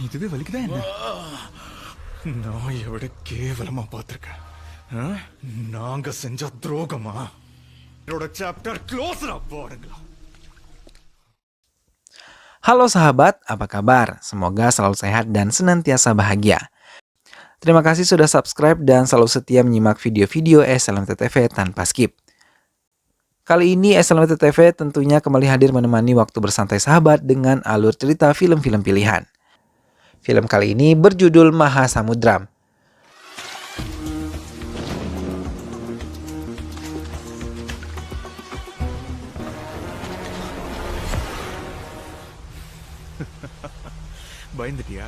இதுவே வலிக்குதா என்ன? நான் எவ்வளோ கேவலமா பார்த்துருக்கேன். நாங்க செஞ்ச துரோகமா? என்னோட சாப்டர் க்ளோஸ்ரா பாருங்களா. Halo sahabat, apa kabar? Semoga selalu sehat dan senantiasa bahagia. Terima kasih sudah subscribe dan selalu setia menyimak video-video SLMT TV tanpa skip. Kali ini SLMT TV tentunya kembali hadir menemani waktu bersantai sahabat dengan alur cerita film-film pilihan. Film kali ini berjudul Mahasamudram. பயந்துட்டியா?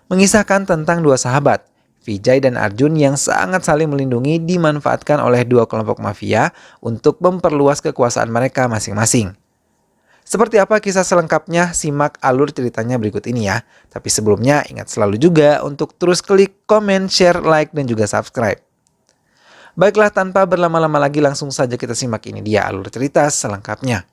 Mengisahkan tentang dua sahabat, Vijay dan Arjun yang sangat saling melindungi dimanfaatkan oleh dua kelompok mafia untuk memperluas kekuasaan mereka masing-masing. Seperti apa kisah selengkapnya? Simak alur ceritanya berikut ini ya. Tapi sebelumnya ingat selalu juga untuk terus klik, komen, share, like, dan juga subscribe. Baiklah, tanpa berlama-lama lagi langsung saja kita simak ini dia alur cerita selengkapnya.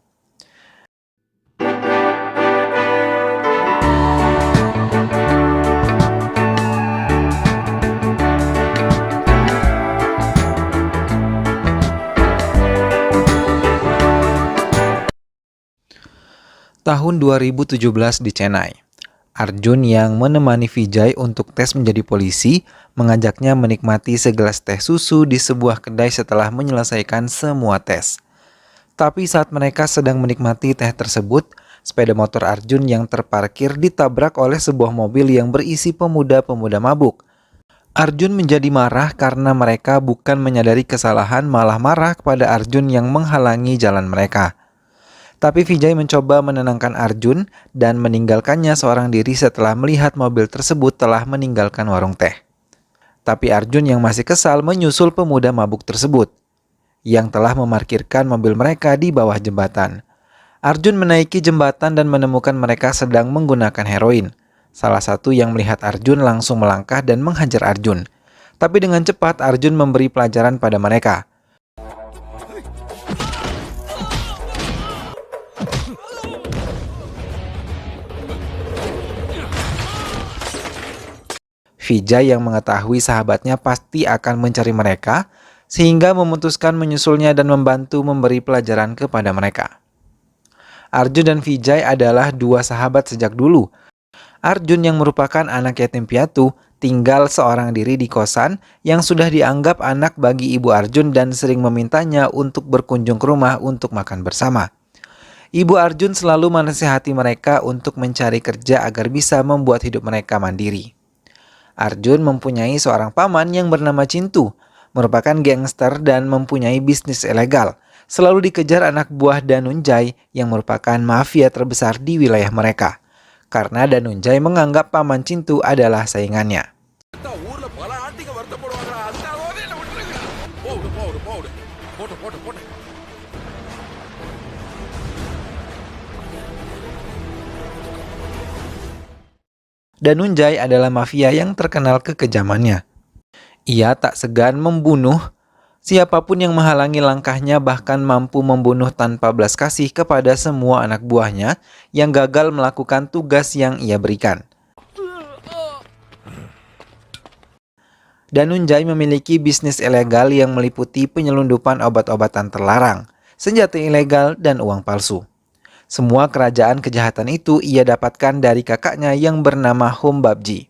Tahun 2017 di Chennai. Arjun yang menemani Vijay untuk tes menjadi polisi mengajaknya menikmati segelas teh susu di sebuah kedai setelah menyelesaikan semua tes. Tapi saat mereka sedang menikmati teh tersebut, sepeda motor Arjun yang terparkir ditabrak oleh sebuah mobil yang berisi pemuda-pemuda mabuk. Arjun menjadi marah karena mereka bukan menyadari kesalahan, malah marah kepada Arjun yang menghalangi jalan mereka. Tapi Vijay mencoba menenangkan Arjun dan meninggalkannya seorang diri setelah melihat mobil tersebut telah meninggalkan warung teh. Tapi Arjun yang masih kesal menyusul pemuda mabuk tersebut yang telah memarkirkan mobil mereka di bawah jembatan. Arjun menaiki jembatan dan menemukan mereka sedang menggunakan heroin. Salah satu yang melihat Arjun langsung melangkah dan menghajar Arjun. Tapi dengan cepat Arjun memberi pelajaran pada mereka. Vijay yang mengetahui sahabatnya pasti akan mencari mereka, sehingga memutuskan menyusulnya dan membantu memberi pelajaran kepada mereka. Arjun dan Vijay adalah dua sahabat sejak dulu. Arjun yang merupakan anak yatim piatu, tinggal seorang diri di kosan yang sudah dianggap anak bagi ibu Arjun dan sering memintanya untuk berkunjung ke rumah untuk makan bersama. Ibu Arjun selalu menasihati mereka untuk mencari kerja agar bisa membuat hidup mereka mandiri. Arjun mempunyai seorang paman yang bernama Cintu, merupakan gangster dan mempunyai bisnis ilegal. Selalu dikejar anak buah Danunjay yang merupakan mafia terbesar di wilayah mereka. Karena Danunjay menganggap paman Cintu adalah saingannya. Danunjay adalah mafia yang terkenal kekejamannya. Ia tak segan membunuh siapapun yang menghalangi langkahnya, bahkan mampu membunuh tanpa belas kasih kepada semua anak buahnya yang gagal melakukan tugas yang ia berikan. Danunjay memiliki bisnis ilegal yang meliputi penyelundupan obat-obatan terlarang, senjata ilegal, dan uang palsu. Semua kerajaan kejahatan itu ia dapatkan dari kakaknya yang bernama Hum Babji.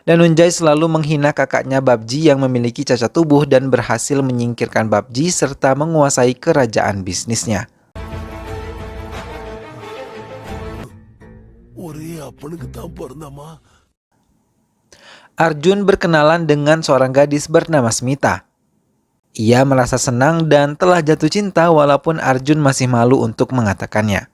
Danunjay selalu menghina kakaknya Babji yang memiliki cacat tubuh dan berhasil menyingkirkan Babji serta menguasai kerajaan bisnisnya. Arjun berkenalan dengan seorang gadis bernama Smita. Ia merasa senang dan telah jatuh cinta walaupun Arjun masih malu untuk mengatakannya.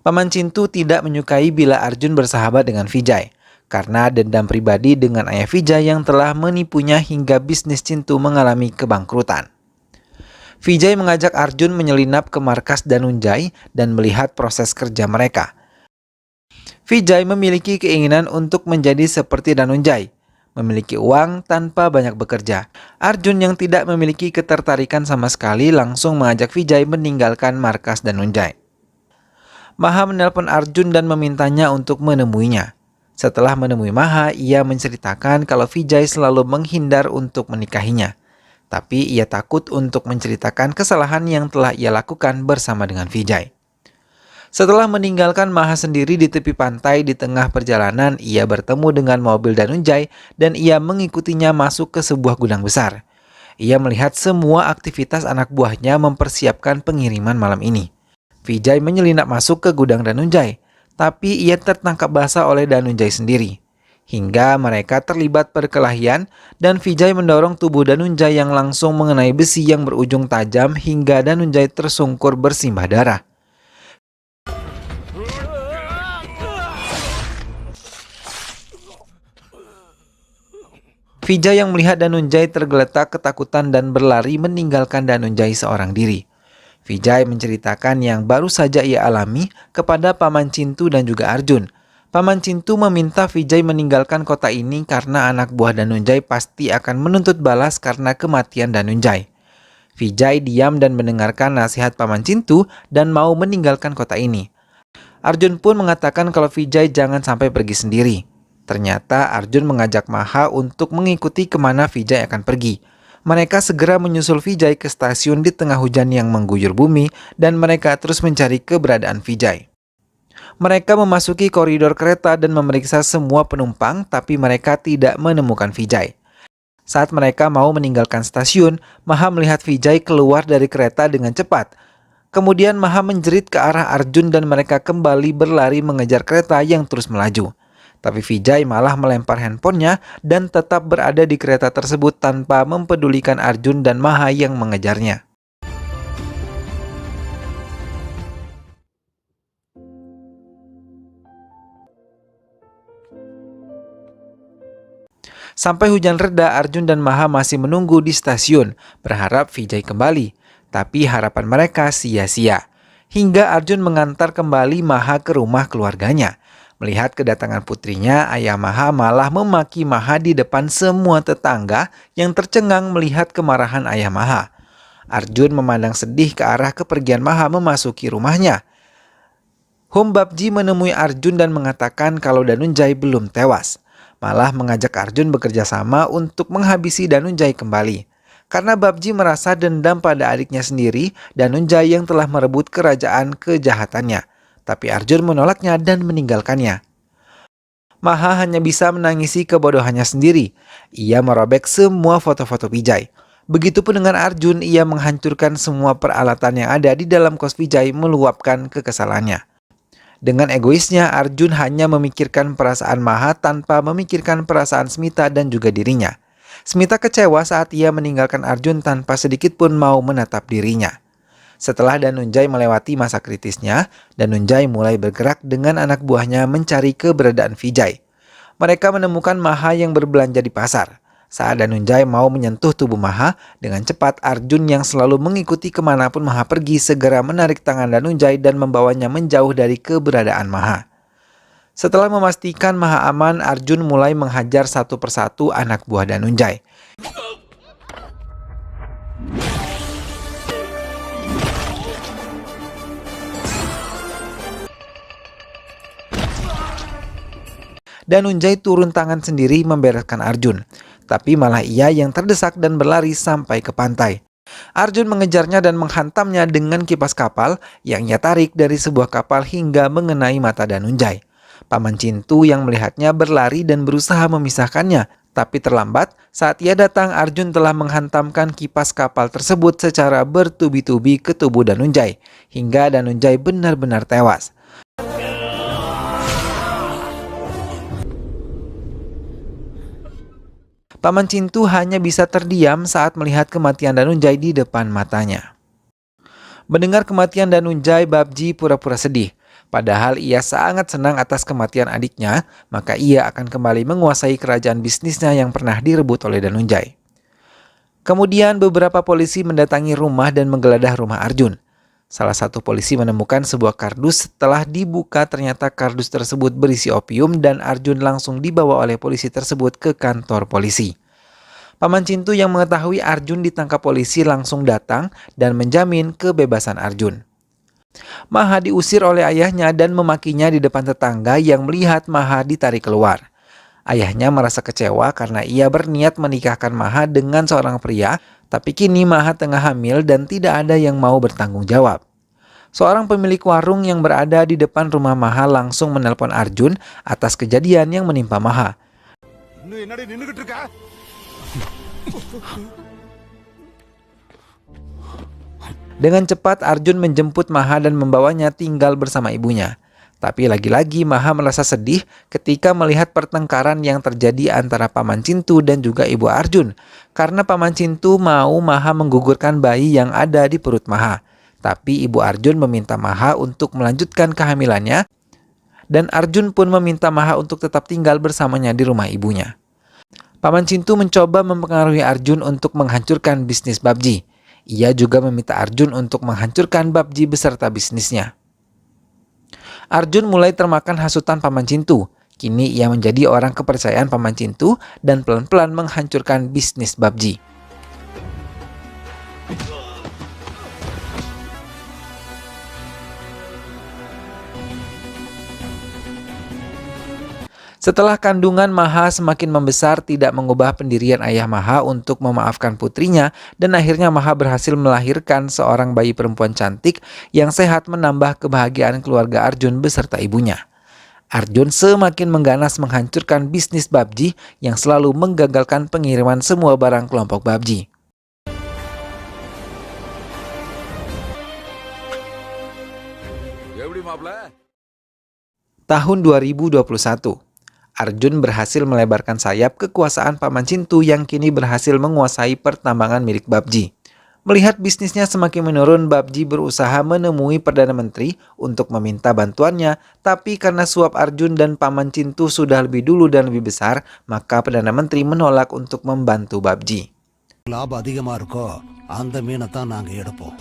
Paman Cintu tidak menyukai bila Arjun bersahabat dengan Vijay, karena dendam pribadi dengan ayah Vijay yang telah menipunya hingga bisnis Cintu mengalami kebangkrutan. Vijay mengajak Arjun menyelinap ke markas Danunjay dan melihat proses kerja mereka. Vijay memiliki keinginan untuk menjadi seperti Danunjay, memiliki uang tanpa banyak bekerja. Arjun yang tidak memiliki ketertarikan sama sekali langsung mengajak Vijay meninggalkan markas Danunjay. Maha menelpon Arjun dan memintanya untuk menemuinya. Setelah menemui Maha, ia menceritakan kalau Vijay selalu menghindar untuk menikahinya. Tapi ia takut untuk menceritakan kesalahan yang telah ia lakukan bersama dengan Vijay. Setelah meninggalkan Maha sendiri di tepi pantai di tengah perjalanan, ia bertemu dengan mobil Danunjay dan ia mengikutinya masuk ke sebuah gudang besar. Ia melihat semua aktivitas anak buahnya mempersiapkan pengiriman malam ini. Vijay menyelinap masuk ke gudang Danunjay, tapi ia tertangkap basah oleh Danunjay sendiri. Hingga mereka terlibat perkelahian dan Vijay mendorong tubuh Danunjay yang langsung mengenai besi yang berujung tajam hingga Danunjay tersungkur bersimbah darah. Vijay yang melihat Danunjay tergeletak ketakutan dan berlari meninggalkan Danunjay seorang diri. Vijay menceritakan yang baru saja ia alami kepada Paman Cintu dan juga Arjun. Paman Cintu meminta Vijay meninggalkan kota ini karena anak buah Danunjay pasti akan menuntut balas karena kematian Danunjay. Vijay diam dan mendengarkan nasihat Paman Cintu dan mau meninggalkan kota ini. Arjun pun mengatakan kalau Vijay jangan sampai pergi sendiri. Ternyata Arjun mengajak Maha untuk mengikuti kemana Vijay akan pergi. Mereka segera menyusul Vijay ke stasiun di tengah hujan yang mengguyur bumi dan mereka terus mencari keberadaan Vijay. Mereka memasuki koridor kereta dan memeriksa semua penumpang, tapi mereka tidak menemukan Vijay. Saat mereka mau meninggalkan stasiun, Maha melihat Vijay keluar dari kereta dengan cepat. Kemudian Maha menjerit ke arah Arjun dan mereka kembali berlari mengejar kereta yang terus melaju. Tapi Vijay malah melempar handphonenya dan tetap berada di kereta tersebut tanpa mempedulikan Arjun dan Maha yang mengejarnya. Sampai hujan reda, Arjun dan Maha masih menunggu di stasiun, berharap Vijay kembali. Tapi harapan mereka sia-sia. Hingga Arjun mengantar kembali Maha ke rumah keluarganya. Melihat kedatangan putrinya, ayah Maha malah memaki Maha di depan semua tetangga yang tercengang melihat kemarahan ayah Maha. Arjun memandang sedih ke arah kepergian Maha memasuki rumahnya. Hum Babji menemui Arjun dan mengatakan kalau Danunjay belum tewas. Malah mengajak Arjun bekerja sama untuk menghabisi Danunjay kembali. Karena Babji merasa dendam pada adiknya sendiri, Danunjay yang telah merebut kerajaan kejahatannya. Tapi Arjun menolaknya dan meninggalkannya. Maha hanya bisa menangisi kebodohannya sendiri. Ia merobek semua foto-foto Vijay. Begitupun dengan Arjun, ia menghancurkan semua peralatan yang ada di dalam kos Vijay meluapkan kekesalannya. Dengan egoisnya, Arjun hanya memikirkan perasaan Maha tanpa memikirkan perasaan Smita dan juga dirinya. Smita kecewa saat ia meninggalkan Arjun tanpa sedikit pun mau menatap dirinya. Setelah Danunjay melewati masa kritisnya, Danunjay mulai bergerak dengan anak buahnya mencari keberadaan Vijay. Mereka menemukan Maha yang berbelanja di pasar. Saat Danunjay mau menyentuh tubuh Maha, dengan cepat Arjun yang selalu mengikuti kemanapun Maha pergi segera menarik tangan Danunjay dan membawanya menjauh dari keberadaan Maha. Setelah memastikan Maha aman, Arjun mulai menghajar satu persatu anak buah Danunjay. Danunjay turun tangan sendiri membereskan Arjun. Tapi malah ia yang terdesak dan berlari sampai ke pantai. Arjun mengejarnya dan menghantamnya dengan kipas kapal yang ia tarik dari sebuah kapal hingga mengenai mata Danunjay. Paman Cintu yang melihatnya berlari dan berusaha memisahkannya. Tapi terlambat, saat ia datang Arjun telah menghantamkan kipas kapal tersebut secara bertubi-tubi ke tubuh Danunjay. Hingga Danunjay benar-benar tewas. Paman Cintu hanya bisa terdiam saat melihat kematian Danunjay di depan matanya. Mendengar kematian Danunjay, Babji pura-pura sedih. Padahal ia sangat senang atas kematian adiknya, maka ia akan kembali menguasai kerajaan bisnisnya yang pernah direbut oleh Danunjay. Kemudian beberapa polisi mendatangi rumah dan menggeledah rumah Arjun. Salah satu polisi menemukan sebuah kardus. Setelah dibuka ternyata kardus tersebut berisi opium dan Arjun langsung dibawa oleh polisi tersebut ke kantor polisi. Paman Cintu yang mengetahui Arjun ditangkap polisi langsung datang dan menjamin kebebasan Arjun. Maha diusir oleh ayahnya dan memakinya di depan tetangga yang melihat Maha ditarik keluar. Ayahnya merasa kecewa karena ia berniat menikahkan Maha dengan seorang pria, tapi kini Maha tengah hamil dan tidak ada yang mau bertanggung jawab. Seorang pemilik warung yang berada di depan rumah Maha langsung menelpon Arjun atas kejadian yang menimpa Maha. Dengan cepat Arjun menjemput Maha dan membawanya tinggal bersama ibunya. Tapi lagi-lagi Maha merasa sedih ketika melihat pertengkaran yang terjadi antara Paman Cintu dan juga ibu Arjun. Karena Paman Cintu mau Maha menggugurkan bayi yang ada di perut Maha. Tapi ibu Arjun meminta Maha untuk melanjutkan kehamilannya. Dan Arjun pun meminta Maha untuk tetap tinggal bersamanya di rumah ibunya. Paman Cintu mencoba mempengaruhi Arjun untuk menghancurkan bisnis PUBG. Ia juga meminta Arjun untuk menghancurkan PUBG beserta bisnisnya. Arjun mulai termakan hasutan Paman Cintu. Kini ia menjadi orang kepercayaan Paman Cintu dan pelan-pelan menghancurkan bisnis PUBG. Setelah kandungan Maha semakin membesar tidak mengubah pendirian ayah Maha untuk memaafkan putrinya dan akhirnya Maha berhasil melahirkan seorang bayi perempuan cantik yang sehat menambah kebahagiaan keluarga Arjun beserta ibunya. Arjun semakin mengganas menghancurkan bisnis PUBG yang selalu menggagalkan pengiriman semua barang kelompok PUBG. Tahun 2021 Arjun berhasil melebarkan sayap kekuasaan Paman Cintu yang kini berhasil menguasai pertambangan milik PUBG. Melihat bisnisnya semakin menurun, PUBG berusaha menemui Perdana Menteri untuk meminta bantuannya, tapi karena suap Arjun dan Paman Cintu sudah lebih dulu dan lebih besar, maka Perdana Menteri menolak untuk membantu PUBG. லாபம் அதிகமாக இருக்கோ அந்த மீனை தான் நாங்கள் எடுப்போம்.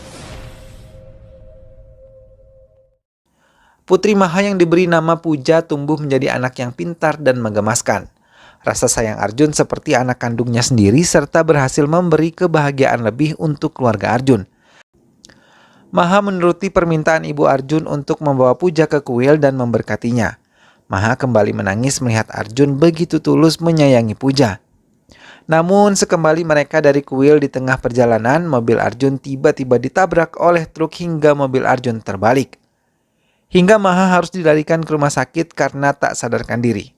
Putri Maha yang diberi nama Puja tumbuh menjadi anak yang pintar dan menggemaskan. Rasa sayang Arjun seperti anak kandungnya sendiri serta berhasil memberi kebahagiaan lebih untuk keluarga Arjun. Maha menuruti permintaan ibu Arjun untuk membawa Puja ke kuil dan memberkatinya. Maha kembali menangis melihat Arjun begitu tulus menyayangi Puja. Namun sekembali mereka dari kuil di tengah perjalanan, mobil Arjun tiba-tiba ditabrak oleh truk hingga mobil Arjun terbalik. Hingga Maha harus dilarikan ke rumah sakit karena tak sadarkan diri.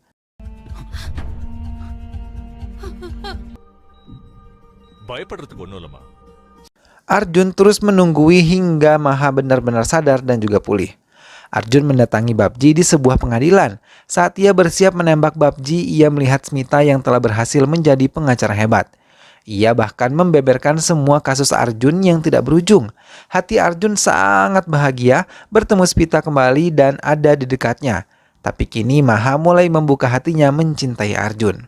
Arjun terus menunggui hingga Maha benar-benar sadar dan juga pulih. Arjun mendatangi PUBG di sebuah pengadilan. Saat ia bersiap menembak PUBG, ia melihat Smita yang telah berhasil menjadi pengacara hebat. Ia bahkan membeberkan semua kasus Arjun yang tidak berujung. Hati Arjun sangat bahagia bertemu Smita kembali dan ada di dekatnya. Tapi kini Maha mulai membuka hatinya mencintai Arjun.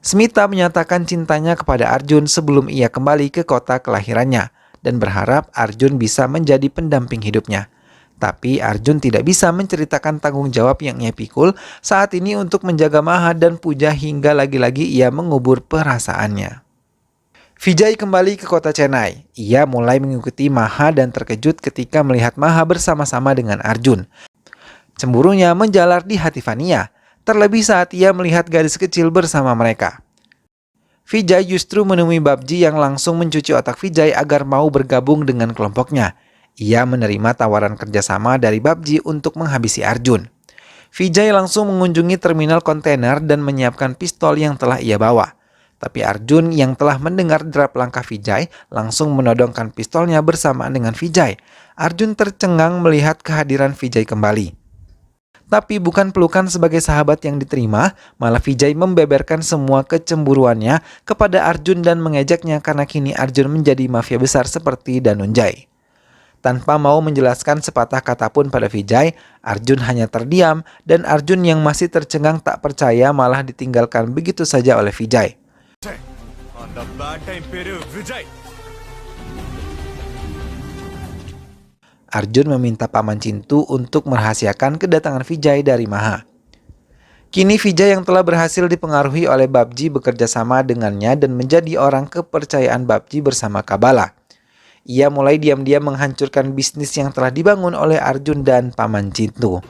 Smita menyatakan cintanya kepada Arjun sebelum ia kembali ke kota kelahirannya dan berharap Arjun bisa menjadi pendamping hidupnya. Tapi Arjun tidak bisa menceritakan tanggung jawab yang ia pikul saat ini untuk menjaga Maha dan Puja hingga lagi-lagi ia mengubur perasaannya. Vijay kembali ke kota Chennai. Ia mulai mengikuti Maha dan terkejut ketika melihat Maha bersama-sama dengan Arjun. Cemburunya menjalar di hati Vania, terlebih saat ia melihat gadis kecil bersama mereka. Vijay justru menemui PUBG yang langsung mencuci otak Vijay agar mau bergabung dengan kelompoknya. Ia menerima tawaran kerjasama dari PUBG untuk menghabisi Arjun. Vijay langsung mengunjungi terminal kontainer dan menyiapkan pistol yang telah ia bawa. Tapi Arjun yang telah mendengar derap langkah Vijay langsung menodongkan pistolnya bersamaan dengan Vijay. Arjun tercengang melihat kehadiran Vijay kembali. Tapi bukan pelukan sebagai sahabat yang diterima, malah Vijay membeberkan semua kecemburuannya kepada Arjun dan mengejeknya karena kini Arjun menjadi mafia besar seperti Danunjay. Tanpa mau menjelaskan sepatah kata pun pada Vijay, Arjun hanya terdiam dan Arjun yang masih tercengang tak percaya malah ditinggalkan begitu saja oleh Vijay. Arjun meminta Paman Cintu untuk merahasiakan kedatangan Vijay dari Maha. Kini Vijay yang telah berhasil dipengaruhi oleh PUBG bekerja sama dengannya dan menjadi orang kepercayaan PUBG bersama Kabala. ia mulai diam-diam menghancurkan bisnis yang telah dibangun oleh Arjun dan Paman Cintu.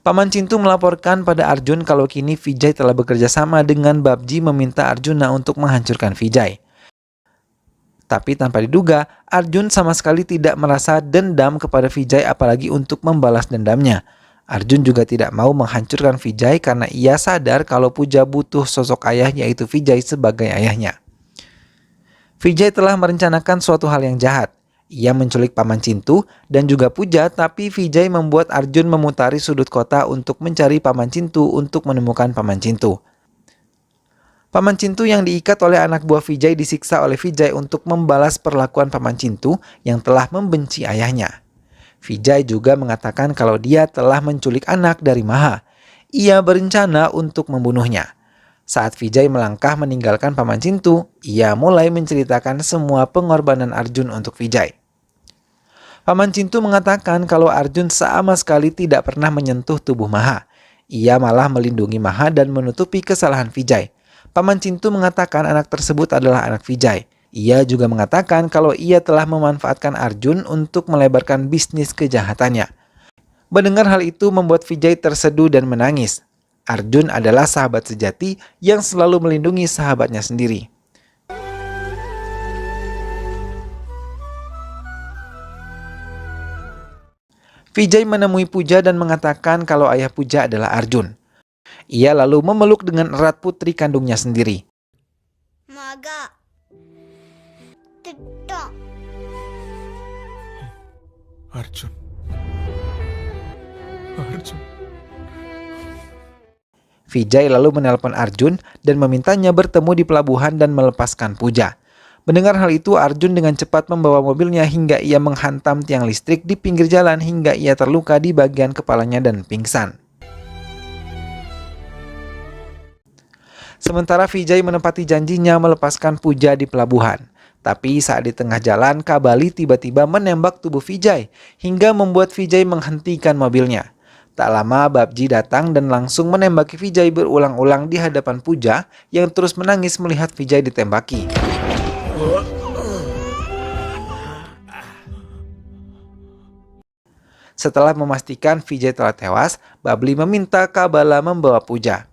Paman Cintu melaporkan pada Arjun kalau kini Vijay telah bekerja sama dengan Babji meminta Arjuna untuk menghancurkan Vijay. Tapi tanpa diduga, Arjun sama sekali tidak merasa dendam kepada Vijay apalagi untuk membalas dendamnya. Arjun juga tidak mau menghancurkan Vijay karena ia sadar kalau Puja butuh sosok ayah yaitu Vijay sebagai ayahnya. Vijay telah merencanakan suatu hal yang jahat. Ia menculik Paman Cintu dan juga Puja, tapi Vijay membuat Arjun memutari sudut kota untuk mencari Paman Cintu untuk menemukan Paman Cintu. Paman Cintu yang diikat oleh anak buah Vijay disiksa oleh Vijay untuk membalas perlakuan Paman Cintu yang telah membenci ayahnya. Vijay juga mengatakan kalau dia telah menculik anak dari Maha. Ia berencana untuk membunuhnya. Saat Vijay melangkah meninggalkan Paman Cintu, ia mulai menceritakan semua pengorbanan Arjun untuk Vijay. Paman Cintu mengatakan kalau Arjun sama sekali tidak pernah menyentuh tubuh Maha. Ia malah melindungi Maha dan menutupi kesalahan Vijay. Paman Cintu mengatakan anak tersebut adalah anak Vijay. Ia juga mengatakan kalau ia telah memanfaatkan Arjun untuk melebarkan bisnis kejahatannya. Mendengar hal itu membuat Vijay terseduh dan menangis. Arjun adalah sahabat sejati yang selalu melindungi sahabatnya sendiri. Vijay menemui Puja dan mengatakan kalau ayah Puja adalah Arjun. Ia lalu memeluk dengan erat putri kandungnya sendiri. Maga. Tidak. Arjun. Vijay lalu menelpon Arjun dan memintanya bertemu di pelabuhan dan melepaskan Puja. Mendengar hal itu, Arjun dengan cepat membawa mobilnya hingga ia menghantam tiang listrik di pinggir jalan hingga ia terluka di bagian kepalanya dan pingsan. Sementara Vijay menepati janjinya melepaskan Puja di pelabuhan. Tapi saat di tengah jalan, Kabali tiba-tiba menembak tubuh Vijay hingga membuat Vijay menghentikan mobilnya. Tak lama Babji datang dan langsung menembaki Vijay berulang-ulang di hadapan Puja yang terus menangis melihat Vijay ditembaki. Setelah memastikan Vijay telah tewas, Babli meminta Kabala membawa Puja.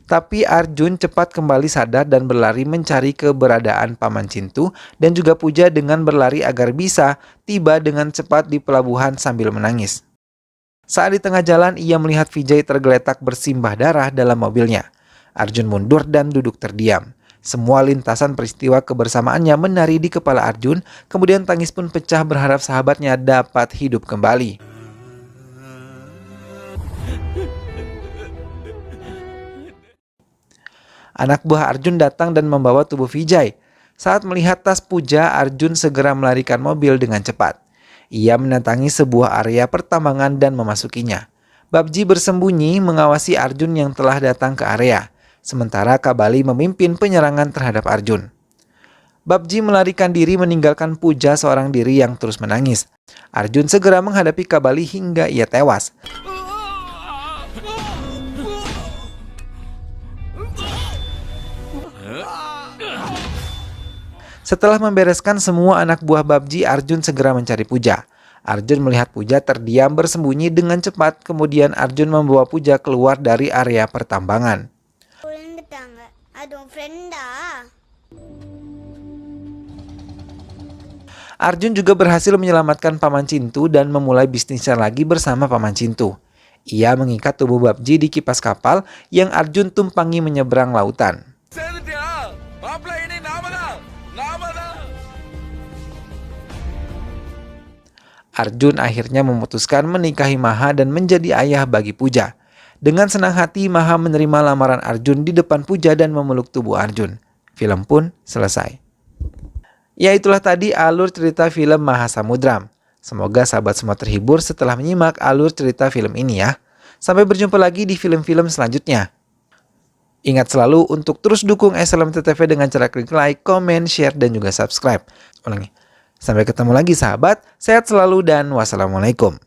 Tapi Arjun cepat kembali sadar dan berlari mencari keberadaan Paman Cintu dan juga Puja dengan berlari agar bisa tiba dengan cepat di pelabuhan sambil menangis. Saat di tengah jalan, ia melihat Vijay tergeletak bersimbah darah dalam mobilnya. Arjun mundur dan duduk terdiam. Semua lintasan peristiwa kebersamaannya menari di kepala Arjun, kemudian tangis pun pecah berharap sahabatnya dapat hidup kembali. Anak buah Arjun datang dan membawa tubuh Vijay. Saat melihat tas Puja, Arjun segera melarikan mobil dengan cepat. Ia mendatangi sebuah area pertambangan dan memasukinya. Babji bersembunyi mengawasi Arjun yang telah datang ke area. Sementara Kabali memimpin penyerangan terhadap Arjun. Babji melarikan diri meninggalkan Puja seorang diri yang terus menangis. Arjun segera menghadapi Kabali hingga ia tewas. Setelah membereskan semua anak buah Babji, Arjun segera mencari Puja. Arjun melihat Puja terdiam bersembunyi dengan cepat, kemudian Arjun membawa Puja keluar dari area pertambangan. Arjun juga berhasil menyelamatkan Paman Cintu dan memulai bisnisnya lagi bersama Paman Cintu. Ia mengikat tubuh Babji di kipas kapal yang Arjun tumpangi menyeberang lautan. Arjun akhirnya memutuskan menikahi Maha dan menjadi ayah bagi Puja. Dengan senang hati, Maha menerima lamaran Arjun di depan Puja dan memeluk tubuh Arjun. Film pun selesai. Ya, itulah tadi alur cerita film Mahasamudram. Semoga sahabat semua terhibur setelah menyimak alur cerita film ini ya. Sampai berjumpa lagi di film-film selanjutnya. Ingat selalu untuk terus dukung SLMTTV dengan cara klik like, comment, share, dan juga subscribe. Ulangi. Sampai ketemu lagi sahabat, sehat selalu dan wassalamualaikum.